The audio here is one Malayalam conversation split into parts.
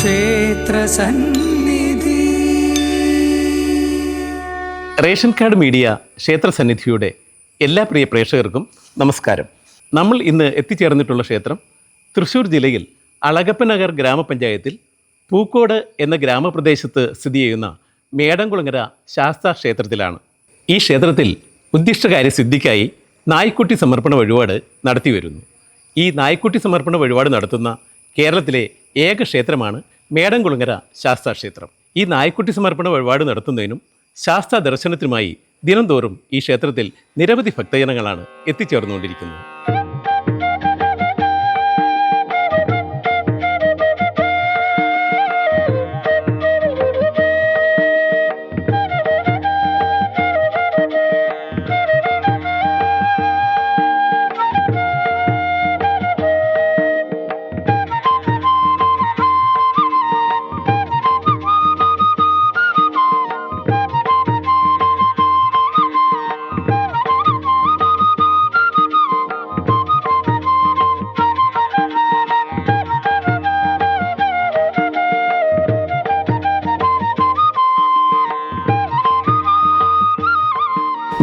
ക്ഷേത്രസന്നിധി. റേഷൻ കാർഡ് മീഡിയ ക്ഷേത്രസന്നിധിയുടെ എല്ലാ പ്രിയ പ്രേക്ഷകർക്കും നമസ്കാരം. നമ്മൾ ഇന്ന് എത്തിച്ചേർന്നിട്ടുള്ള ക്ഷേത്രം തൃശ്ശൂർ ജില്ലയിൽ അളഗപ്പനഗർ ഗ്രാമപഞ്ചായത്തിൽ പൂക്കോട് എന്ന ഗ്രാമപ്രദേശത്ത് സ്ഥിതി ചെയ്യുന്ന മേടംകുളങ്ങര ശാസ്താ ക്ഷേത്രത്തിലാണ്. ഈ ക്ഷേത്രത്തിൽ ഉദ്ദിഷ്ടകാര്യ സിദ്ധിക്കായി നായ്ക്കുട്ടി സമർപ്പണ വഴിപാട് നടത്തി വരുന്നു. ഈ നായ്ക്കുട്ടി സമർപ്പണ വഴിപാട് നടത്തുന്ന കേരളത്തിലെ ഏക ക്ഷേത്രമാണ് മേടംകുളങ്ങര ശാസ്താ ക്ഷേത്രം. ഈ നായ്ക്കുട്ടി സമർപ്പണ വഴിപാട് നടത്തുന്നതിനും ശാസ്താ ദർശനത്തിനുമായി ദിനംതോറും ഈ ക്ഷേത്രത്തിൽ നിരവധി ഭക്തജനങ്ങളാണ് എത്തിച്ചേർന്നുകൊണ്ടിരിക്കുന്നത്.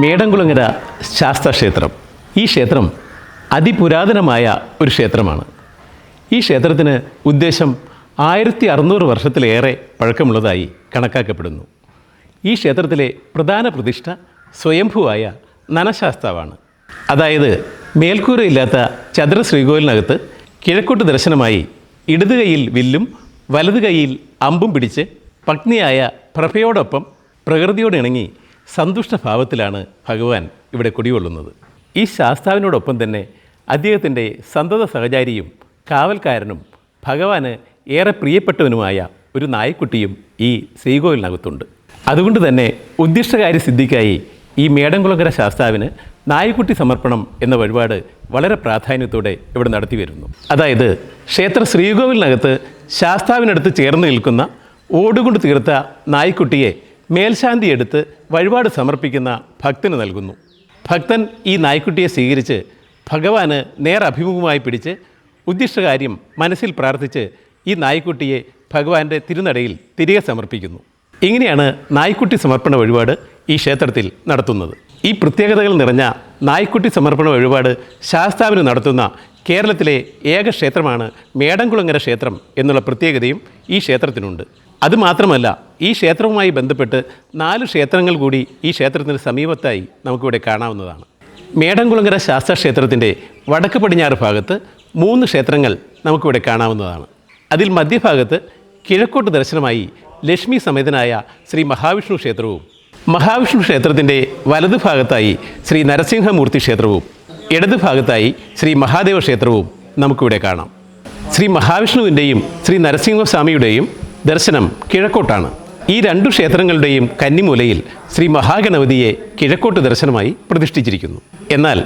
മേടംകുളങ്ങര ശാസ്താ ക്ഷേത്രം. ഈ ക്ഷേത്രം അതിപുരാതനമായ ഒരു ക്ഷേത്രമാണ്. ഈ ക്ഷേത്രത്തിന് ഉദ്ദേശം 1600 വർഷത്തിലേറെ പഴക്കമുള്ളതായി കണക്കാക്കപ്പെടുന്നു. ഈ ക്ഷേത്രത്തിലെ പ്രധാന പ്രതിഷ്ഠ സ്വയംഭുവായ നനശാസ്താവാണ്. അതായത് മേൽക്കൂരയില്ലാത്ത ചതുര ശ്രീകോവിലിനകത്ത് കിഴക്കോട്ട് ദർശനമായി ഇടത് കൈയിൽ വില്ലും വലത് കൈയിൽ അമ്പും പിടിച്ച് പത്നിയായ പ്രഭയോടൊപ്പം പ്രകൃതിയോടിണങ്ങി സന്തുഷ്ടഭാവത്തിലാണ് ഭഗവാൻ ഇവിടെ കുടികൊള്ളുന്നത്. ഈ ശാസ്താവിനോടൊപ്പം തന്നെ അദ്ദേഹത്തിൻ്റെ സന്തത സഹചാരിയും കാവൽക്കാരനും ഭഗവാന് ഏറെ പ്രിയപ്പെട്ടവനുമായ ഒരു നായ്ക്കുട്ടിയും ഈ ശ്രീകോവിലിനകത്തുണ്ട്. അതുകൊണ്ട് തന്നെ ഉദ്ദിഷ്ടകാര്യ സിദ്ധിക്കായി ഈ മേടംകുളങ്ങര ശാസ്താവിന് നായ്ക്കുട്ടി സമർപ്പണം എന്ന വഴിപാട് വളരെ പ്രാധാന്യത്തോടെ ഇവിടെ നടത്തി വരുന്നു. അതായത് ക്ഷേത്ര ശ്രീകോവിലിനകത്ത് ശാസ്താവിനടുത്ത് ചേർന്ന് നിൽക്കുന്ന ഓടുകൊണ്ട് തീർത്ത നായ്ക്കുട്ടിയെ മേൽശാന്തി എടുത്ത് വഴിപാട് സമർപ്പിക്കുന്ന ഭക്തന് നൽകുന്നു. ഭക്തൻ ഈ നായ്ക്കുട്ടിയെ സ്വീകരിച്ച് ഭഗവാന് നേരഭിമുഖമായി പിടിച്ച് ഉദ്ദിഷ്ടകാര്യം മനസ്സിൽ പ്രാർത്ഥിച്ച് ഈ നായ്ക്കുട്ടിയെ ഭഗവാന്റെ തിരുനടയിൽ തിരികെ സമർപ്പിക്കുന്നു. ഇങ്ങനെയാണ് നായ്ക്കുട്ടി സമർപ്പണ വഴിപാട് ഈ ക്ഷേത്രത്തിൽ നടത്തുന്നത്. ഈ പ്രത്യേകതകൾ നിറഞ്ഞ നായ്ക്കുട്ടി സമർപ്പണ വഴിപാട് ശാസ്താവിന് നടത്തുന്ന കേരളത്തിലെ ഏക ക്ഷേത്രമാണ് മേടംകുളങ്ങര ക്ഷേത്രം എന്നുള്ള പ്രത്യേകതയും ഈ ക്ഷേത്രത്തിനുണ്ട്. അതുമാത്രമല്ല, ഈ ക്ഷേത്രവുമായി ബന്ധപ്പെട്ട് 4 ക്ഷേത്രങ്ങൾ കൂടി ഈ ക്ഷേത്രത്തിന് സമീപത്തായി നമുക്കിവിടെ കാണാവുന്നതാണ്. മേടംകുളങ്ങര ശാസ്താ ക്ഷേത്രത്തിൻ്റെ വടക്ക് പടിഞ്ഞാറ് ഭാഗത്ത് 3 ക്ഷേത്രങ്ങൾ നമുക്കിവിടെ കാണാവുന്നതാണ്. അതിൽ മധ്യഭാഗത്ത് കിഴക്കോട്ട് ദർശനമായി ലക്ഷ്മി സമേതനായ ശ്രീ മഹാവിഷ്ണു ക്ഷേത്രവും, മഹാവിഷ്ണു ക്ഷേത്രത്തിൻ്റെ വലതു ഭാഗത്തായി ശ്രീ നരസിംഹമൂർത്തി ക്ഷേത്രവും, ഇടതു ഭാഗത്തായി ശ്രീ മഹാദേവ ക്ഷേത്രവും നമുക്കിവിടെ കാണാം. ശ്രീ മഹാവിഷ്ണുവിൻ്റെയും ശ്രീ നരസിംഹസ്വാമിയുടെയും ദർശനം കിഴക്കോട്ടാണ്. ഈ 2 ക്ഷേത്രങ്ങളുടെയും കന്നിമൂലയിൽ ശ്രീ മഹാഗണപതിയെ കിഴക്കോട്ട് ദർശനമായി പ്രതിഷ്ഠിച്ചിരിക്കുന്നു. എന്നാൽ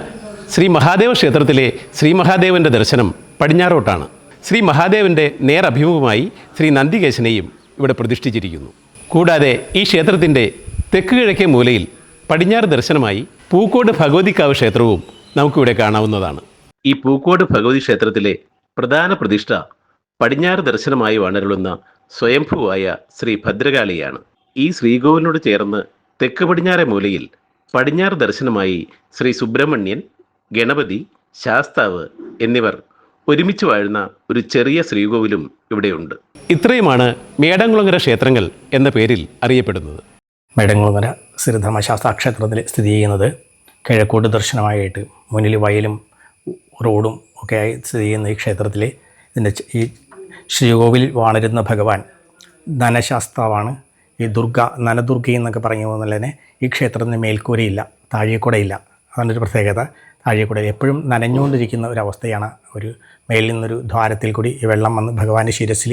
ശ്രീ മഹാദേവ ക്ഷേത്രത്തിലെ ശ്രീ മഹാദേവൻ്റെ ദർശനം പടിഞ്ഞാറോട്ടാണ്. ശ്രീ മഹാദേവൻ്റെ നേരഭിമുഖമായി ശ്രീ നന്ദികേശനെയും ഇവിടെ പ്രതിഷ്ഠിച്ചിരിക്കുന്നു. കൂടാതെ ഈ ക്ഷേത്രത്തിൻ്റെ തെക്ക് കിഴക്കേ മൂലയിൽ പടിഞ്ഞാറ് ദർശനമായി പൂക്കോട് ഭഗവതിക്കാവ് ക്ഷേത്രവും നമുക്കിവിടെ കാണാവുന്നതാണ്. ഈ പൂക്കോട് ഭഗവതി ക്ഷേത്രത്തിലെ പ്രധാന പ്രതിഷ്ഠ പടിഞ്ഞാറ് ദർശനമായി വണരുളുന്ന സ്വയംഭുവായ ശ്രീ ഭദ്രകാളിയാണ്. ഈ ശ്രീകോവിലിനോട് ചേർന്ന് തെക്ക് പടിഞ്ഞാറെ മൂലയിൽ പടിഞ്ഞാറ് ദർശനമായി ശ്രീ സുബ്രഹ്മണ്യൻ, ഗണപതി, ശാസ്താവ് എന്നിവർ ഒരുമിച്ച് വാഴുന്ന ഒരു ചെറിയ ശ്രീകോവിലും ഇവിടെയുണ്ട്. ഇത്രയുമാണ് മേടംകുളങ്ങര ക്ഷേത്രങ്ങൾ എന്ന പേരിൽ അറിയപ്പെടുന്നത്. മേടംകുളങ്ങര ശ്രീധർമ്മ ശാസ്താ ക്ഷേത്രത്തിൽ സ്ഥിതി ചെയ്യുന്നത് കിഴക്കോട്ട് ദർശനമായിട്ട് മുന്നിൽ വയലും റോഡും ഒക്കെ ആയി സ്ഥിതി ചെയ്യുന്ന ഈ ക്ഷേത്രത്തിൽ ഈ ശ്രീകോവിൽ വാണരുന്ന ഭഗവാൻ ധനശാസ്താവാണ്. ഈ നനദുർഗ എന്നൊക്കെ പറഞ്ഞ പോലെ തന്നെ ഈ ക്ഷേത്രത്തിന് മേൽക്കൂരയില്ല, താഴെക്കൂടയില്ല. അതൊരു പ്രത്യേകത. താഴെക്കൂടെ എപ്പോഴും നനഞ്ഞുകൊണ്ടിരിക്കുന്ന ഒരവസ്ഥയാണ്. ഒരു മേലിൽ നിന്നൊരു ദ്വാരത്തിൽ കൂടി ഈ വെള്ളം വന്ന് ഭഗവാന്റെ ശിരസിൽ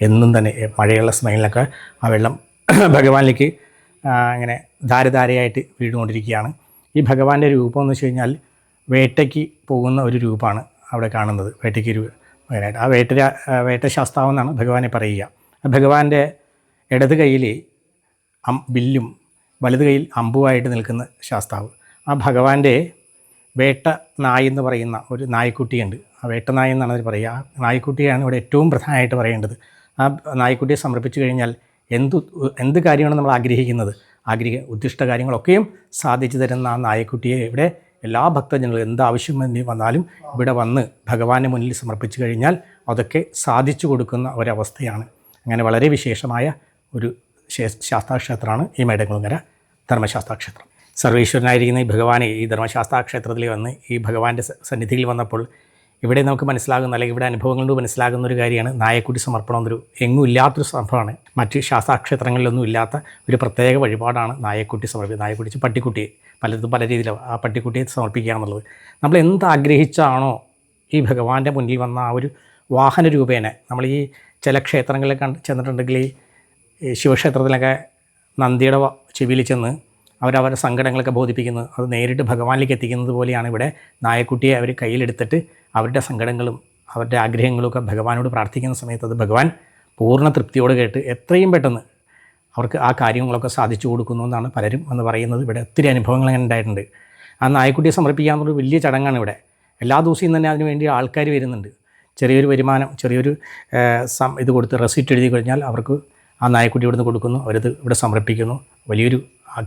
എന്നും തന്നെ മഴയുള്ള സമയങ്ങളിലൊക്കെ ആ വെള്ളം ഭഗവാനിലേക്ക് ഇങ്ങനെ ധാരധാരയായിട്ട് വീഴുകൊണ്ടിരിക്കുകയാണ്. ഈ ഭഗവാന്റെ രൂപം എന്ന് വെച്ച് കഴിഞ്ഞാൽ വേട്ടയ്ക്ക് പോകുന്ന ഒരു രൂപമാണ് അവിടെ കാണുന്നത്. വേട്ടയ്ക്ക് ആ വേട്ടശാസ്താവെന്നാണ് ഭഗവാനെ പറയുക. ഭഗവാന്റെ ഇടത് കൈയിൽ വില്ലും വലത് കൈയിൽ അമ്പുമായിട്ട് നിൽക്കുന്ന ശാസ്താവ്. ആ ഭഗവാന്റെ വേട്ട നായ് എന്ന് പറയുന്ന ഒരു നായ്ക്കുട്ടിയുണ്ട്. ആ വേട്ടനായ എന്നാണ് അവർ പറയുക. ആ നായ്ക്കുട്ടിയാണ് ഇവിടെ ഏറ്റവും പ്രധാനമായിട്ട് പറയേണ്ടത്. ആ നായ്ക്കുട്ടിയെ സമർപ്പിച്ചു കഴിഞ്ഞാൽ എന്ത് കാര്യമാണ് നമ്മൾ ആഗ്രഹിക്കുന്നത്, ഉദ്ദിഷ്ട കാര്യങ്ങളൊക്കെയും സാധിച്ചു തരുന്ന ആ നായക്കുട്ടിയെ ഇവിടെ എല്ലാ ഭക്തജനങ്ങളും എന്താവശ്യം വന്നാലും ഇവിടെ വന്ന് ഭഗവാന്റെ മുന്നിൽ സമർപ്പിച്ചു കഴിഞ്ഞാൽ അതൊക്കെ സാധിച്ചു കൊടുക്കുന്ന ഒരവസ്ഥയാണ്. അങ്ങനെ വളരെ വിശേഷമായ ഒരു ശാസ്താക്ഷേത്രമാണ് ഈ മേടംകുളങ്ങര ധർമ്മശാസ്താക്ഷേത്രം. സർവേശ്വരനായിരിക്കുന്ന ഈ ഭഗവാനെ ഈ ധർമ്മശാസ്താക്ഷേത്രത്തിൽ വന്ന് ഈ ഭഗവാന്റെ സന്നിധിയിൽ വന്നപ്പോൾ ഇവിടെ നമുക്ക് മനസ്സിലാകുന്ന, അല്ലെങ്കിൽ ഇവിടെ അനുഭവങ്ങൾ കൊണ്ട് മനസ്സിലാകുന്ന ഒരു കാര്യമാണ് നായക്കുട്ടി സമർപ്പണം എന്നൊരു എങ്ങും ഇല്ലാത്തൊരു സംഭവമാണ്. മറ്റ് ശാസ്താക്ഷേത്രങ്ങളിലൊന്നും ഇല്ലാത്ത ഒരു പ്രത്യേക വഴിപാടാണ് നായക്കുട്ടി സമർപ്പിക്കുക. നായക്കുട്ടി പട്ടിക്കുട്ടിയെ പലതും പല രീതിയിലാണ് ആ പട്ടിക്കുട്ടിയെ സമർപ്പിക്കുക എന്നുള്ളത്. നമ്മൾ എന്താഗ്രഹിച്ചാണോ ഈ ഭഗവാന്റെ മുന്നിൽ വന്ന ആ ഒരു വാഹന രൂപേണ, നമ്മൾ ഈ ചില ക്ഷേത്രങ്ങളിലൊക്കെ ചെന്നിട്ടുണ്ടെങ്കിൽ ഈ ശിവക്ഷേത്രത്തിലൊക്കെ നന്ദിയുടെ ചെവിയിൽ ചെന്ന് അവരവരുടെ സങ്കടങ്ങളൊക്കെ ബോധിപ്പിക്കുന്നത്, അത് നേരിട്ട് ഭഗവാനിലേക്ക് എത്തിക്കുന്നത് പോലെയാണ് ഇവിടെ നായക്കുട്ടിയെ അവർ കയ്യിലെടുത്തിട്ട് അവരുടെ സങ്കടങ്ങളും അവരുടെ ആഗ്രഹങ്ങളൊക്കെ ഭഗവാനോട് പ്രാർത്ഥിക്കുന്ന സമയത്ത് അത് ഭഗവാൻ പൂർണ്ണ തൃപ്തിയോട് കേട്ട് എത്രയും പെട്ടെന്ന് അവർക്ക് ആ കാര്യങ്ങളൊക്കെ സാധിച്ചു കൊടുക്കുന്നു എന്നാണ് പലരും എന്ന് പറയുന്നത്. ഇവിടെ ഒത്തിരി അനുഭവങ്ങൾ അങ്ങനെ ഉണ്ടായിട്ടുണ്ട്. ആ നായക്കുട്ടിയെ സമർപ്പിക്കുക എന്നൊരു വലിയ ചടങ്ങാണ് ഇവിടെ. എല്ലാ ദിവസവും തന്നെ അതിന് വേണ്ടി ആൾക്കാർ വരുന്നുണ്ട്. ചെറിയൊരു വരുമാനം, ചെറിയൊരു ഇത് കൊടുത്ത് റെസിപ്റ്റ് എഴുതി കഴിഞ്ഞാൽ അവർക്ക് ആ നായക്കുട്ടി ഇവിടുന്ന് കൊടുക്കുന്നു, അവരത് ഇവിടെ സമർപ്പിക്കുന്നു. വലിയൊരു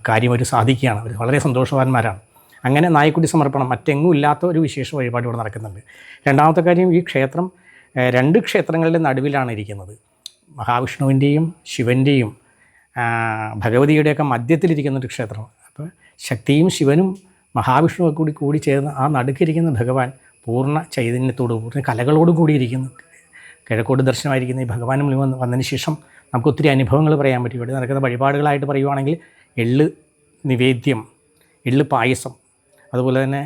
കാര്യം അവർ സാധിക്കുകയാണ്. അവർ വളരെ സന്തോഷവാന്മാരാണ്. അങ്ങനെ നായക്കുട്ടി സമർപ്പണം മറ്റെങ്ങും ഇല്ലാത്ത ഒരു വിശേഷ വഴിപാട് ഇവിടെ നടക്കുന്നുണ്ട്. രണ്ടാമത്തെ കാര്യം, ഈ ക്ഷേത്രം 2 ക്ഷേത്രങ്ങളുടെ നടുവിലാണ് ഇരിക്കുന്നത്. മഹാവിഷ്ണുവിൻ്റെയും ശിവൻ്റെയും ഭഗവതിയുടെയൊക്കെ മധ്യത്തിലിരിക്കുന്നൊരു ക്ഷേത്രം. അപ്പോൾ ശക്തിയും ശിവനും മഹാവിഷ്ണുവൊക്കെ കൂടി ചേർന്ന് ആ നടുക്കിരിക്കുന്ന ഭഗവാൻ പൂർണ്ണ ചൈതന്യത്തോടു പൂർണ്ണ കലകളോടും കൂടിയിരിക്കുന്നു. കിഴക്കോട്ട് ദർശനമായിരിക്കുന്ന ഈ ഭഗവാന് മുന്നിൽ വന്നതിന് ശേഷം നമുക്ക് ഒത്തിരി അനുഭവങ്ങൾ പറയാൻ പറ്റും. ഇവിടെ നടക്കുന്ന വഴിപാടുകളായിട്ട് പറയുവാണെങ്കിൽ എള്ള് നിവേദ്യം, എള്ള് പായസം, അതുപോലെ തന്നെ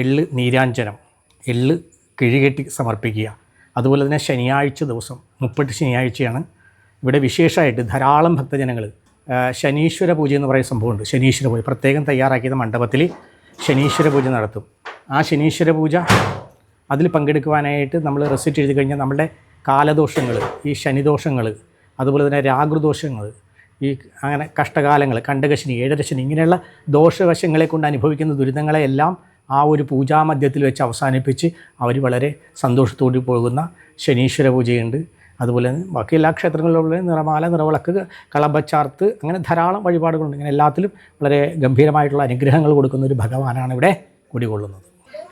എള്ള് നീരാഞ്ജനം, എള്ള് കിഴികെട്ടി സമർപ്പിക്കുക. അതുപോലെ തന്നെ ശനിയാഴ്ച ദിവസം 30 ശനിയാഴ്ചയാണ് ഇവിടെ വിശേഷമായിട്ട് ധാരാളം ഭക്തജനങ്ങൾ ശനീശ്വര പൂജ എന്ന് പറയുന്ന സംഭവമുണ്ട്. ശനീശ്വര പൂജ പ്രത്യേകം തയ്യാറാക്കിയത് മണ്ഡപത്തിൽ ശനീശ്വര പൂജ നടത്തും. ആ ശനീശ്വര പൂജ അതിൽ പങ്കെടുക്കുവാനായിട്ട് നമ്മൾ റെസിപ്റ്റ് എഴുതി കഴിഞ്ഞാൽ നമ്മുടെ കാലദോഷങ്ങൾ, ഈ ശനിദോഷങ്ങൾ, അതുപോലെ തന്നെ രാഗൃദോഷങ്ങൾ, ഈ അങ്ങനെ കഷ്ടകാലങ്ങൾ, കണ്ടകശനി, ഏഴരശനി, ഇങ്ങനെയുള്ള ദോഷവശങ്ങളെ കൊണ്ട് അനുഭവിക്കുന്ന ദുരിതങ്ങളെയെല്ലാം ആ ഒരു പൂജാമധ്യത്തിൽ വെച്ച് അവസാനിപ്പിച്ച് അവർ വളരെ സന്തോഷത്തോടെ പോകുന്ന ശനീശ്വര പൂജയുണ്ട്. അതുപോലെ തന്നെ ബാക്കി എല്ലാ ക്ഷേത്രങ്ങളിലുള്ള നിറമാല, നിറവിളക്ക്, കളഭച്ചാർത്ത്, അങ്ങനെ ധാരാളം വഴിപാടുകളുണ്ട്. ഇങ്ങനെ എല്ലാത്തിലും വളരെ ഗംഭീരമായിട്ടുള്ള അനുഗ്രഹങ്ങൾ കൊടുക്കുന്ന ഒരു ഭഗവാനാണ് ഇവിടെ കുടികൊള്ളുന്നത്.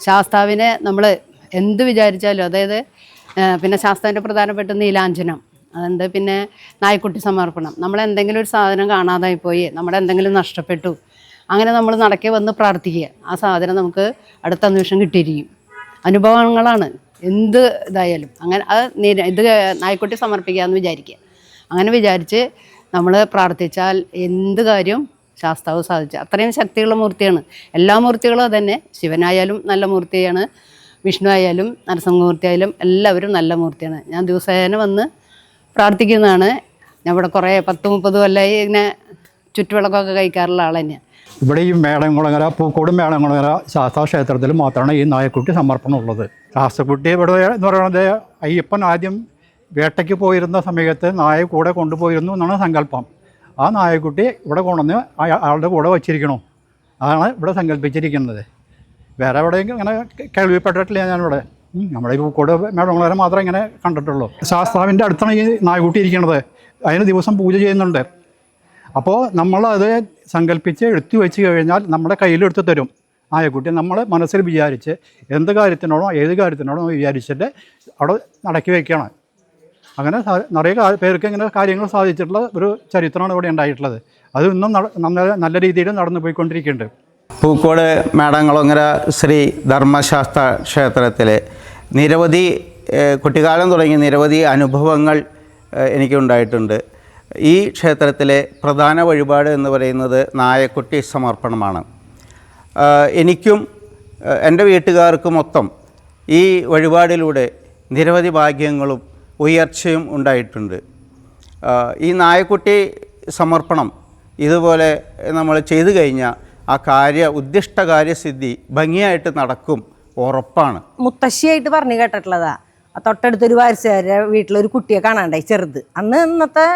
ശാസ്താവിനെ നമ്മൾ എന്ത് വിചാരിച്ചാലും, അതായത് പിന്നെ ശാസ്താവിൻ്റെ പ്രധാനപ്പെട്ട നീലാഞ്ജനം, അതുണ്ട്. പിന്നെ നായ്ക്കുട്ടി സമർപ്പണം. നമ്മളെന്തെങ്കിലും ഒരു സാധനം കാണാതായി പോയി, നമ്മുടെ എന്തെങ്കിലും നഷ്ടപ്പെട്ടു, അങ്ങനെ നമ്മൾ നടക്കെ വന്ന് പ്രാർത്ഥിക്കുക. ആ സാധനം നമുക്ക് അടുത്ത നിമിഷം കിട്ടിയിരിക്കും. അനുഭവങ്ങളാണ് എന്ത് ഇതായാലും. അങ്ങനെ ഇത് നായ്ക്കുട്ടി സമർപ്പിക്കുക എന്ന് വിചാരിക്കുക. അങ്ങനെ വിചാരിച്ച് നമ്മൾ പ്രാർത്ഥിച്ചാൽ എന്ത് കാര്യം ശാസ്താവ് സാധിച്ചു. അത്രയും ശക്തിയുള്ള മൂർത്തിയാണ്. എല്ലാ മൂർത്തികളും അതന്നെ. ശിവനായാലും നല്ല മൂർത്തിയാണ്, വിഷ്ണു ആയാലും നരസിംഹമൂർത്തി ആയാലും എല്ലാവരും നല്ല മൂർത്തിയാണ്. ഞാൻ ദിവസേന വന്ന് പ്രാർത്ഥിക്കുന്നതാണ്. ഞാൻ ഇവിടെ കുറേ 10-30 കൊല്ലമായി ഇങ്ങനെ ചുറ്റുവിളക്കൊക്കെ കഴിക്കാറുള്ള ആൾ തന്നെയാണ്. ഇവിടെ ഈ മേടംകുളങ്ങര, പൂക്കോട് മേടംകുളങ്ങര ശാസ്താക്ഷേത്രത്തിൽ മാത്രമാണ് ഈ നായക്കുട്ടി സമർപ്പണം ഉള്ളത്. ശാസ്ത്രക്കുട്ടി ഇവിടെ എന്ന് പറയുന്നത് അയ്യപ്പൻ ആദ്യം വേട്ടയ്ക്ക് പോയിരുന്ന സമയത്ത് നായ കൂടെ കൊണ്ടുപോയിരുന്നു എന്നാണ് സങ്കല്പം. ആ നായക്കുട്ടി ഇവിടെ കൊണ്ടുവന്ന് ആളുടെ കൂടെ വച്ചിരിക്കണോ, അതാണ് ഇവിടെ സങ്കല്പിച്ചിരിക്കുന്നത്. വേറെ എവിടെയെങ്കിലും ഇങ്ങനെ കേൾവിപ്പെട്ടിട്ടില്ല ഞാനിവിടെ. നമ്മുടെ ഈ പൂക്കോട് മേടംകുളങ്ങര മാത്രമേ ഇങ്ങനെ കണ്ടിട്ടുള്ളൂ. ശാസ്താവിൻ്റെ അടുത്താണ് ഈ നായക്കുട്ടി ഇരിക്കുന്നത്. അതിന് ദിവസം പൂജ ചെയ്യുന്നുണ്ട്. അപ്പോൾ നമ്മളത് സങ്കല്പിച്ച് എടുത്തു വെച്ച് കഴിഞ്ഞാൽ നമ്മുടെ കയ്യിലെടുത്ത് തരും നായക്കുട്ടി. നമ്മൾ മനസ്സിൽ വിചാരിച്ച് എന്ത് കാര്യത്തിനോടോ ഏത് കാര്യത്തിനോടോ വിചാരിച്ചിട്ട് അവിടെ നടക്കി വയ്ക്കണം. അങ്ങനെ നിറയെ പേർക്ക് ഇങ്ങനെ കാര്യങ്ങൾ സാധിച്ചിട്ടുള്ള ഒരു ചരിത്രമാണ് ഇവിടെ ഉണ്ടായിട്ടുള്ളത്. അത് ഇന്നും നല്ല രീതിയിൽ നടന്നു പോയിക്കൊണ്ടിരിക്കുന്നുണ്ട്. പൂക്കോട് മേടംകുളങ്ങര ശ്രീ ധർമ്മശാസ്ത്ര ക്ഷേത്രത്തിലെ നിരവധി കുട്ടിക്കാലം തുടങ്ങിയ നിരവധി അനുഭവങ്ങൾ എനിക്കുണ്ടായിട്ടുണ്ട്. ഈ ക്ഷേത്രത്തിലെ പ്രധാന വഴിപാട് എന്ന് പറയുന്നത് നായക്കുട്ടി സമർപ്പണമാണ്. എനിക്കും എൻ്റെ വീട്ടുകാർക്കും മൊത്തം ഈ വഴിപാടിലൂടെ നിരവധി ഭാഗ്യങ്ങളും ഉയർച്ചയും ഉണ്ടായിട്ടുണ്ട്. ഈ നായക്കുട്ടി സമർപ്പണം ഇതുപോലെ നമ്മൾ ചെയ്തു കഴിഞ്ഞാൽ ആ ഉദ്ദിഷ്ട കാര്യസിദ്ധി ഭംഗിയായിട്ട് നടക്കും, ഉറപ്പാണ്. മുത്തശ്ശിയായിട്ട് പറഞ്ഞു കേട്ടിട്ടുള്ളതാ. തൊട്ടടുത്തൊരു വാരസുകാരുടെ വീട്ടിലൊരു കുട്ടിയെ കാണാണ്ടായി, ചെറുത്. ഇന്നത്തെ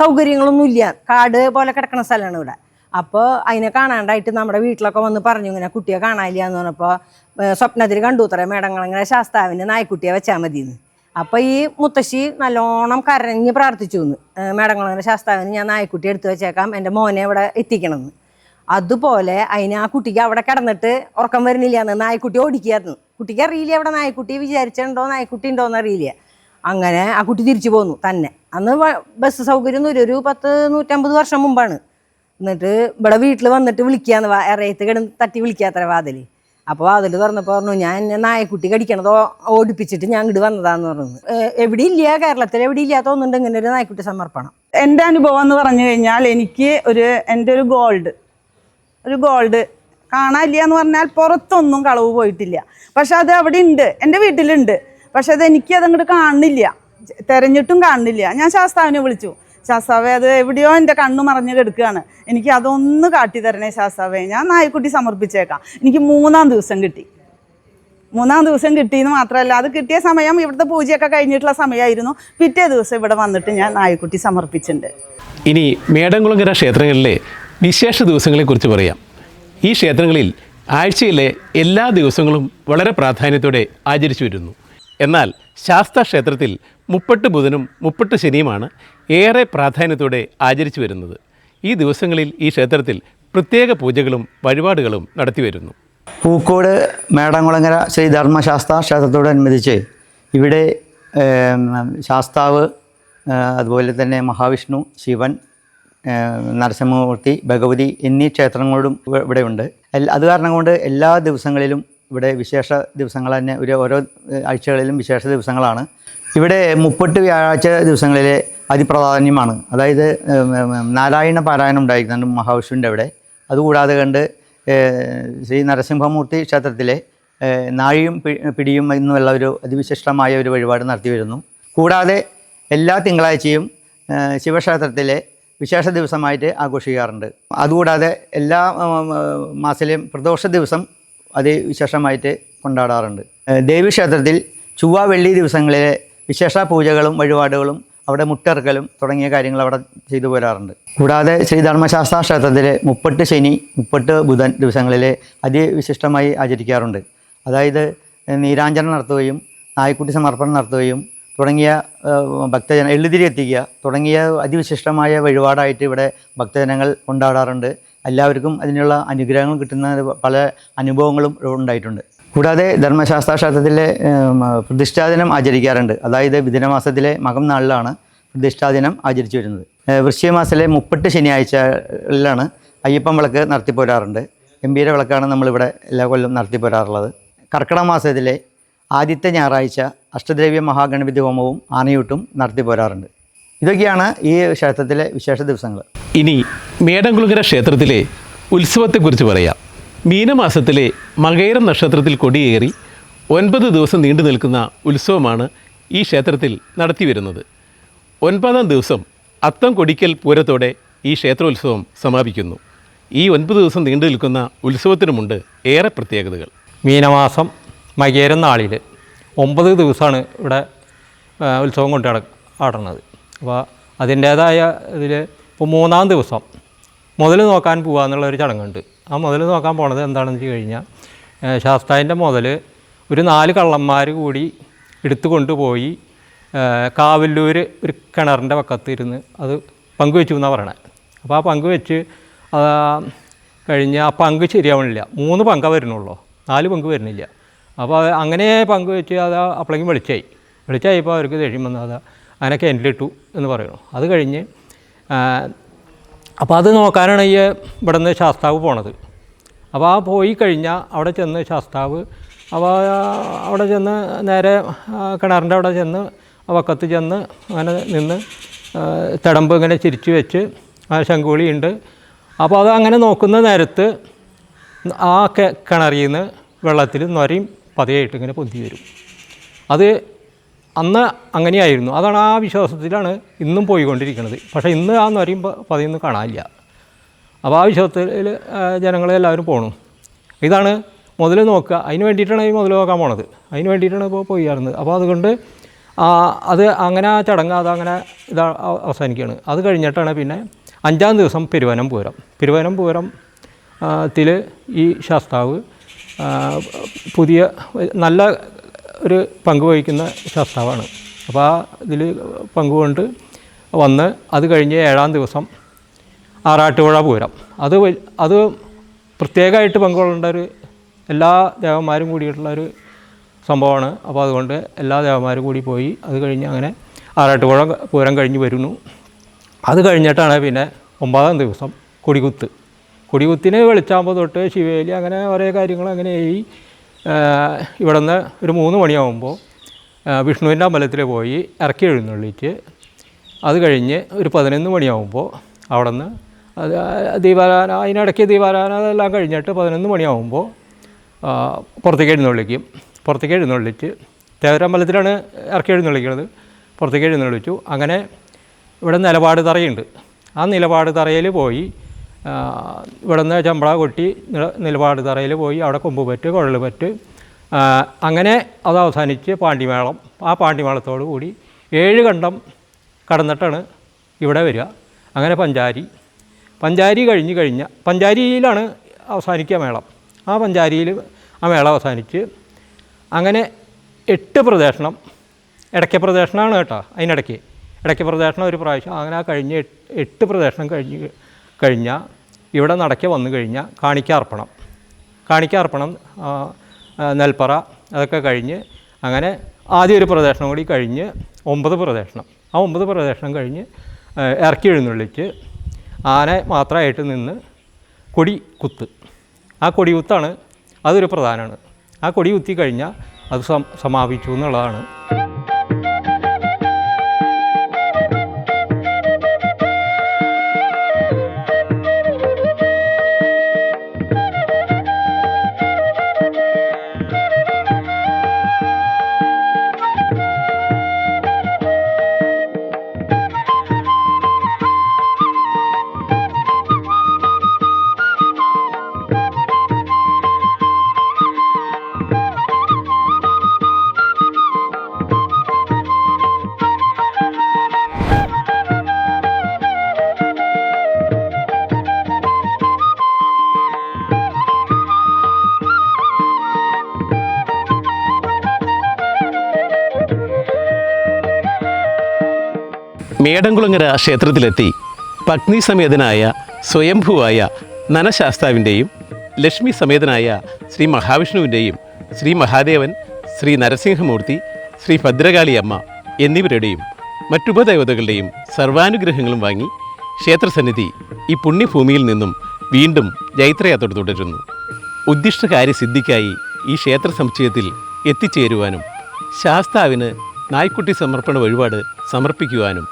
സൗകര്യങ്ങളൊന്നും ഇല്ല, കാട് പോലെ കിടക്കുന്ന സ്ഥലമാണ് ഇവിടെ. അപ്പോൾ അതിനെ കാണാണ്ടായിട്ട് നമ്മുടെ വീട്ടിലൊക്കെ വന്ന് പറഞ്ഞു ഇങ്ങനെ കുട്ടിയെ കാണാനില്ല എന്ന് പറഞ്ഞപ്പോൾ സ്വപ്നത്തിൽ കണ്ടു അത്ര മേടംകുളങ്ങര ശാസ്താവിന് നായ്ക്കുട്ടിയെ വെച്ചാൽ മതിയെന്ന്. അപ്പോൾ ഈ മുത്തശ്ശി നല്ലോണം കരഞ്ഞ് പ്രാർത്ഥിച്ചു എന്ന്, മേടംകുളങ്ങര ശാസ്താവിന് ഞാൻ നായക്കുട്ടി എടുത്തു വെച്ചേക്കാം, എൻ്റെ മോനെ ഇവിടെ എത്തിക്കണമെന്ന്. അതുപോലെ അതിന് ആ കുട്ടിക്ക് അവിടെ കിടന്നിട്ട് ഉറക്കം വരുന്നില്ല എന്ന് നായക്കുട്ടി ഓടിക്കായിരുന്നു. കുട്ടിക്ക് അറിയില്ല അവിടെ നായക്കുട്ടി വിചാരിച്ചിട്ടുണ്ടോ നായക്കുട്ടി ഉണ്ടോയെന്ന് അറിയില്ല. അങ്ങനെ ആ കുട്ടി തിരിച്ചു പോന്നു തന്നെ. അന്ന് ബസ് സൗകര്യം ഒരു 150 വർഷം മുമ്പാണ്. എന്നിട്ട് ഇവിടെ വീട്ടിൽ വന്നിട്ട് വിളിക്കാന്ന്, ഇറയത്ത് കിടന്ന് തട്ടി വിളിക്കാത്ര വാതിൽ. അപ്പോൾ വാതിൽ തുറന്നപ്പോൾ പറഞ്ഞു, ഞാൻ നായക്കുട്ടി കടിക്കണതോ ഓടിപ്പിച്ചിട്ട് ഞാൻ ഇങ്ങോട്ട് വന്നതാന്ന് പറഞ്ഞു. എവിടെ ഇല്ല, കേരളത്തിൽ എവിടെ ഇല്ല തോന്നുന്നുണ്ട് ഇങ്ങനെ ഒരു നായക്കുട്ടി സമർപ്പണം. എൻ്റെ അനുഭവം എന്ന് പറഞ്ഞു കഴിഞ്ഞാൽ എനിക്ക് എൻ്റെ ഒരു ഗോൾഡ് കാണാനില്ല എന്ന് പറഞ്ഞാൽ പുറത്തൊന്നും കളവ് പോയിട്ടില്ല. പക്ഷെ അത് അവിടെ ഉണ്ട്, എൻ്റെ വീട്ടിലുണ്ട്. പക്ഷെ അത് അതങ്ങോട്ട് കാണുന്നില്ല, തിരഞ്ഞിട്ടും കാണുന്നില്ല. ഞാൻ ശാസ്താവിനെ വിളിച്ചു, ശാസ്താവേ അത് എവിടെയോ എൻ്റെ കണ്ണ് മറഞ്ഞ് കിടക്കുകയാണ്, എനിക്ക് അതൊന്ന് കാട്ടിത്തരണേ ശാസ്താവേ, ഞാൻ നായക്കുട്ടി സമർപ്പിച്ചേക്കാം. എനിക്ക് 3-ാം ദിവസം കിട്ടി. 3-ാം ദിവസം കിട്ടിയെന്ന് മാത്രമല്ല, അത് കിട്ടിയ സമയം ഇവിടുത്തെ പൂജയൊക്കെ കഴിഞ്ഞിട്ടുള്ള സമയമായിരുന്നു. പിറ്റേ ദിവസം ഇവിടെ വന്നിട്ട് ഞാൻ നായക്കുട്ടി സമർപ്പിച്ചിട്ടുണ്ട്. ഇനി മേടംകുളങ്ങര ക്ഷേത്രങ്ങളിലെ വിശേഷ ദിവസങ്ങളെക്കുറിച്ച് പറയാം. ഈ ക്ഷേത്രങ്ങളിൽ ആഴ്ചയിലെ എല്ലാ ദിവസങ്ങളും വളരെ പ്രാധാന്യത്തോടെ ആചരിച്ചു വരുന്നു. എന്നാൽ ശാസ്താ ക്ഷേത്രത്തിൽ 30 ബുധനും 30 ശനിയുമാണ് ഏറെ പ്രാധാന്യത്തോടെ ആചരിച്ചു വരുന്നത്. ഈ ദിവസങ്ങളിൽ ഈ ക്ഷേത്രത്തിൽ പ്രത്യേക പൂജകളും വഴിപാടുകളും നടത്തിവരുന്നു. പൂക്കോട് മേടംകുളങ്ങര ശ്രീ ധർമ്മശാസ്താ ക്ഷേത്രത്തോടനുബന്ധിച്ച് ഇവിടെ ശാസ്താവ്, അതുപോലെ തന്നെ മഹാവിഷ്ണു, ശിവൻ, നരസിംഹമൂർത്തി, ഭഗവതി എന്നീ ക്ഷേത്രങ്ങളും ഇവിടെ ഉണ്ട്. അത് കാരണം കൊണ്ട് എല്ലാ ദിവസങ്ങളിലും ഇവിടെ വിശേഷ ദിവസങ്ങൾ തന്നെ, ഓരോ ആഴ്ചകളിലും വിശേഷ ദിവസങ്ങളാണ്. ഇവിടെ 30 വ്യാഴാഴ്ച ദിവസങ്ങളിലെ അതിപ്രാധാന്യമാണ്. അതായത് നാരായണ പാരായണം ഉണ്ടായിരിക്കുന്നുണ്ട് മഹാവിഷ്ണുവിൻ്റെ അവിടെ. അതുകൂടാതെ കണ്ട് ശ്രീ നരസിംഹമൂർത്തി ക്ഷേത്രത്തിലെ നാഴിയും പിടിയും എന്നുള്ള ഒരു അതിവിശിഷ്ടമായ ഒരു വഴിപാട് നടത്തി വരുന്നു. കൂടാതെ എല്ലാ തിങ്കളാഴ്ചയും ശിവക്ഷേത്രത്തിലെ വിശേഷ ദിവസമായിട്ട് ആഘോഷിക്കാറുണ്ട്. അതുകൂടാതെ എല്ലാ മാസത്തിലെയും പ്രദോഷ ദിവസം അതിവിശേഷമായിട്ട് കൊണ്ടാടാറുണ്ട്. ദേവീക്ഷേത്രത്തിൽ ചൊവ്വ വെള്ളി ദിവസങ്ങളിലെ വിശേഷ പൂജകളും വഴിപാടുകളും അവിടെ മുട്ടിറക്കലും തുടങ്ങിയ കാര്യങ്ങൾ അവിടെ ചെയ്തു പോരാറുണ്ട്. കൂടാതെ ശ്രീ ധർമ്മശാസ്താ ക്ഷേത്രത്തിലെ 30 ശനി 30 ബുധൻ ദിവസങ്ങളിലെ അതിവിശിഷ്ടമായി ആചരിക്കാറുണ്ട്. അതായത് നീരാഞ്ജനം നടത്തുകയും നായക്കുട്ടി സമർപ്പണം നടത്തുകയും തുടങ്ങിയ എള്ളുതിരി എത്തിക്കുക തുടങ്ങിയ അതിവിശിഷ്ടമായ വഴിപാടായിട്ട് ഇവിടെ ഭക്തജനങ്ങൾ കൊണ്ടാടാറുണ്ട്. എല്ലാവർക്കും അതിനുള്ള അനുഗ്രഹങ്ങൾ കിട്ടുന്ന പല അനുഭവങ്ങളും ഉണ്ടായിട്ടുണ്ട്. കൂടാതെ ധർമ്മശാസ്താ ക്ഷേത്രത്തിലെ പ്രതിഷ്ഠാദിനം ആചരിക്കാറുണ്ട്. അതായത് മിഥുനമാസത്തിലെ മകം നാളിലാണ് പ്രതിഷ്ഠാദിനം ആചരിച്ചു വരുന്നത്. വൃശ്ചിക മാസത്തിലെ 30 ശനിയാഴ്ചകളിലാണ് അയ്യപ്പൻ വിളക്ക് നടത്തിപ്പോരാറുണ്ട്. ഗംഭീര വിളക്കാണ് നമ്മളിവിടെ എല്ലാ കൊല്ലം നടത്തിപ്പോരാറുള്ളത്. കർക്കിടക മാസത്തിലെ ആദ്യത്തെ ഞായറാഴ്ച അഷ്ടദ്രവ്യ മഹാഗണപതി ഹോമവും ആനയൂട്ടും നടത്തിപ്പോരാറുണ്ട്. ഇതൊക്കെയാണ് ഈ ക്ഷേത്രത്തിലെ വിശേഷ ദിവസങ്ങൾ. ഇനി മേടംകുളങ്ങര ക്ഷേത്രത്തിലെ ഉത്സവത്തെക്കുറിച്ച് പറയാം. മീനമാസത്തിലെ മകയിരം നക്ഷത്രത്തിൽ കൊടിയേറി 9 ദിവസം നീണ്ടു നിൽക്കുന്ന ഉത്സവമാണ് ഈ ക്ഷേത്രത്തിൽ നടത്തി വരുന്നത്. 9-ാം ദിവസം അത്തം കൊടിക്കൽ പൂരത്തോടെ ഈ ക്ഷേത്രോത്സവം സമാപിക്കുന്നു. ഈ 9 ദിവസം നീണ്ടു നിൽക്കുന്ന ഉത്സവത്തിനുമുണ്ട് ഏറെ പ്രത്യേകതകൾ. മീനമാസം മകേരം നാളിൽ 9 ദിവസമാണ് ഇവിടെ ഉത്സവം കൊണ്ട് ആടുന്നത്. അപ്പോൾ അതിൻ്റേതായ ഇതിൽ ഇപ്പോൾ 3-ാം ദിവസം മുതൽ നോക്കാൻ പോകുക എന്നുള്ളൊരു ചടങ്ങുണ്ട്. ആ മുതൽ നോക്കാൻ പോണത് എന്താണെന്ന് വെച്ച് കഴിഞ്ഞാൽ ശാസ്താവിൻ്റെ മുതൽ ഒരു 4 കള്ളന്മാർ കൂടി എടുത്തു കൊണ്ടുപോയി കാവല്ലൂർ ഒരു കിണറിൻ്റെ പക്കത്തിരുന്ന് അത് പങ്കുവെച്ചു എന്നാണ് പറയണത്. അപ്പോൾ ആ പങ്ക് വെച്ച് കഴിഞ്ഞ് ആ പങ്ക് ശരിയാവണില്ല. 3 പങ്കാണ് വരുന്നുള്ളൂ, 4 പങ്ക് വരുന്നില്ല. അപ്പോൾ അങ്ങനെ പങ്ക് വെച്ച് അത് അപ്പോഴേക്കും വെളിച്ചായപ്പോൾ അവർക്ക് ദേഷ്യം വന്നു. അത് അങ്ങനെ കിണറ്റിലിട്ടു എന്ന് പറയുന്നു. അത് കഴിഞ്ഞ് അപ്പോൾ അത് നോക്കാനാണ് ഈ ഇവിടെ നിന്ന് ശാസ്താവ് പോണത്. അപ്പോൾ ആ പോയി കഴിഞ്ഞാൽ അവിടെ ചെന്ന് ശാസ്താവ് അപ്പോൾ അവിടെ ചെന്ന് നേരെ കിണറിൻ്റെ അവിടെ ചെന്ന് വക്കത്ത് ചെന്ന് അങ്ങനെ നിന്ന് തിടമ്പ് ഇങ്ങനെ ചിരിച്ച് വെച്ച് ശങ്കുളി ഉണ്ട്. അപ്പോൾ അത് അങ്ങനെ നോക്കുന്ന നേരത്ത് ആ കിണറിൽ നിന്ന് വെള്ളത്തിൽ നൊരയും പതയായിട്ട് ഇങ്ങനെ പൊന്തി വരും. അത് അന്ന് അങ്ങനെയായിരുന്നു. അതാണ് ആ വിശ്വാസത്തിലാണ് ഇന്നും പോയിക്കൊണ്ടിരിക്കുന്നത്. പക്ഷേ ഇന്ന് ആ നൊരയും പതയൊന്നും കാണാനില്ല. അപ്പോൾ ആ വിശ്വാസത്തിൽ ജനങ്ങളെല്ലാവരും പോകണം. ഇതാണ് മുതൽ നോക്കുക. അതിന് വേണ്ടിയിട്ടാണ് ഈ മുതൽ നോക്കാൻ പോണത്. അതിന് വേണ്ടിയിട്ടാണ് ഇപ്പോൾ പോയിരുന്നത്. അപ്പോൾ അതുകൊണ്ട് അത് അങ്ങനെ ആ ചടങ്ങ് അതങ്ങനെ അവസാനിക്കുകയാണ്. അത് കഴിഞ്ഞിട്ടാണ് പിന്നെ 5-ാം ദിവസം പെരുവനം പൂരത്തിൽ ഈ ശാസ്താവ് പുതിയ നല്ല ഒരു പങ്ക് വഹിക്കുന്ന ശാസ്താവാണ്. അപ്പോൾ ആ ഇതിൽ പങ്കുകൊണ്ട് വന്ന് അത് കഴിഞ്ഞ് 7-ാം ദിവസം ആറാട്ടുപുഴ പൂരം, അത് പ്രത്യേകമായിട്ട് പങ്കുകൊള്ളേണ്ട ഒരു എല്ലാ ദേവന്മാരും കൂടിയിട്ടുള്ള ഒരു സംഭവമാണ്. അപ്പോൾ അതുകൊണ്ട് എല്ലാ ദേവന്മാരും കൂടി പോയി അത് കഴിഞ്ഞ് അങ്ങനെ ആറാട്ടുപുഴ പൂരം കഴിഞ്ഞ് വരുന്നു. അത് കഴിഞ്ഞിട്ടാണ് പിന്നെ 9-ാം ദിവസം കൊടികുത്ത്. കൊടികുത്തിന് വെളിച്ചാകുമ്പോൾ തൊട്ട് ശിവേലി അങ്ങനെ ഓരോ കാര്യങ്ങൾ അങ്ങനെയായി. ഇവിടെ നിന്ന് ഒരു 3 മണിയാകുമ്പോൾ വിഷ്ണുവിൻ്റെ അമ്പലത്തിൽ പോയി ഇറക്കി എഴുന്നള്ളിച്ച് അത് കഴിഞ്ഞ് ഒരു 11 മണിയാകുമ്പോൾ അവിടെ നിന്ന് ദീപാരാധന, അതിനിടയ്ക്ക് ദീപാരാധന അതെല്ലാം കഴിഞ്ഞിട്ട് 11 മണിയാകുമ്പോൾ പുറത്തേക്ക് എഴുന്നള്ളിക്കും. പുറത്തേക്ക് എഴുന്നള്ളിച്ച് തേവരമ്പലത്തിലാണ് ഇറക്കി എഴുന്നള്ളിക്കുന്നത്. പുറത്തേക്ക് എഴുന്നള്ളിച്ചു. അങ്ങനെ ഇവിടെ നിലപാട് തറയുണ്ട്. ആ നിലപാട് തറയിൽ പോയി ഇവിടെ നിന്ന് ചമ്പള കൊട്ടി നിലപാട് തറയിൽ പോയി അവിടെ കൊമ്പുപറ്റ് കുഴലുപറ്റ് അങ്ങനെ അത് അവസാനിച്ച് പാണ്ടിമേളം. ആ പാണ്ടിമേളത്തോടു കൂടി 7 കണ്ടം കടന്നിട്ടാണ് ഇവിടെ വരിക. അങ്ങനെ പഞ്ചാരി കഴിഞ്ഞ പഞ്ചാരിയിലാണ് അവസാനിക്കുക മേളം. ആ പഞ്ചാരിയിൽ ആ മേളം അവസാനിച്ച് അങ്ങനെ 8 പ്രദക്ഷിണം, ഇടയ്ക്ക പ്രദക്ഷിണമാണ് കേട്ടോ. ഇടയ്ക്ക് പ്രദക്ഷിണം ഒരു പ്രാവശ്യം. അങ്ങനെ ആ കഴിഞ്ഞ് 8 പ്രദക്ഷിണം കഴിഞ്ഞാൽ ഇവിടെ നടക്കെ വന്നു കഴിഞ്ഞാൽ കാണിക്കാർപ്പണം നെൽപ്പറ അതൊക്കെ കഴിഞ്ഞ് അങ്ങനെ ആദ്യം ഒരു പ്രദക്ഷിണം കൂടി കഴിഞ്ഞ് 9 പ്രദക്ഷിണം. ആ 9 പ്രദക്ഷിണം കഴിഞ്ഞ് ഇറക്കി എഴുന്നള്ളിച്ച് ആന മാത്രമായിട്ട് നിന്ന് കൊടികുത്ത്. ആ കൊടികുത്താണ്, അതൊരു പ്രധാനമാണ്. ആ കൊടി കുത്തി കഴിഞ്ഞാൽ അത് സമാപിച്ചു എന്നുള്ളതാണ്. മേടംകുളങ്ങര ക്ഷേത്രത്തിലെത്തി പത്നി സമേതനായ സ്വയംഭുവായ നനശാസ്താവിൻ്റെയും ലക്ഷ്മി സമേതനായ ശ്രീ മഹാവിഷ്ണുവിൻ്റെയും ശ്രീ മഹാദേവൻ, ശ്രീ നരസിംഹമൂർത്തി, ശ്രീ ഭദ്രകാളിയമ്മ എന്നിവരുടെയും മറ്റുപദേവതകളുടെയും സർവാനുഗ്രഹങ്ങളും വാങ്ങി ക്ഷേത്രസന്നിധി ഈ പുണ്യഭൂമിയിൽ നിന്നും വീണ്ടും ജൈത്രയാത്ര തുടരുന്നു. ഉദ്ദിഷ്ടകാര്യസിദ്ധിക്കായി ഈ ക്ഷേത്ര സമുച്ചയത്തിൽ എത്തിച്ചേരുവാനും ശാസ്താവിന് നായ്ക്കുട്ടി സമർപ്പണ വഴിപാട് സമർപ്പിക്കുവാനും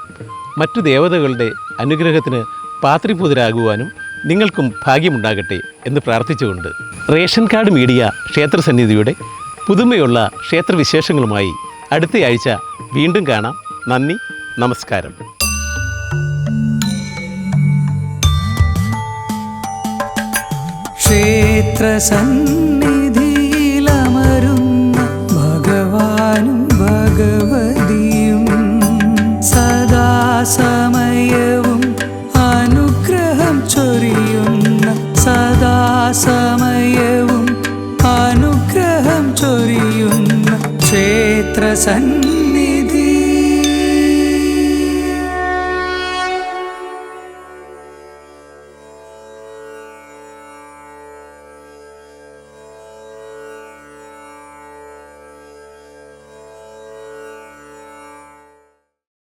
മറ്റു ദേവതകളുടെ അനുഗ്രഹത്തിന് പാത്രീഭൂതരാകുവാനും നിങ്ങൾക്കും ഭാഗ്യമുണ്ടാകട്ടെ എന്ന് പ്രാർത്ഥിച്ചുകൊണ്ട് റേഷൻ കാർഡ് മീഡിയ ക്ഷേത്രസന്നിധിയുടെ പുതുമയുള്ള ക്ഷേത്രവിശേഷങ്ങളുമായി അടുത്തയാഴ്ച വീണ്ടും കാണാം. നന്ദി, നമസ്കാരം. ക്ഷേത്രസന്നിധിയിലമരുന്ന ഭഗവാനും ഭഗവതിയും സദാസമയവും അനുഗ്രഹം ചൊരിയുന്ന സദാസമയവും അനുഗ്രഹം ചൊരിയുന്ന ക്ഷേത്രസന്നിധി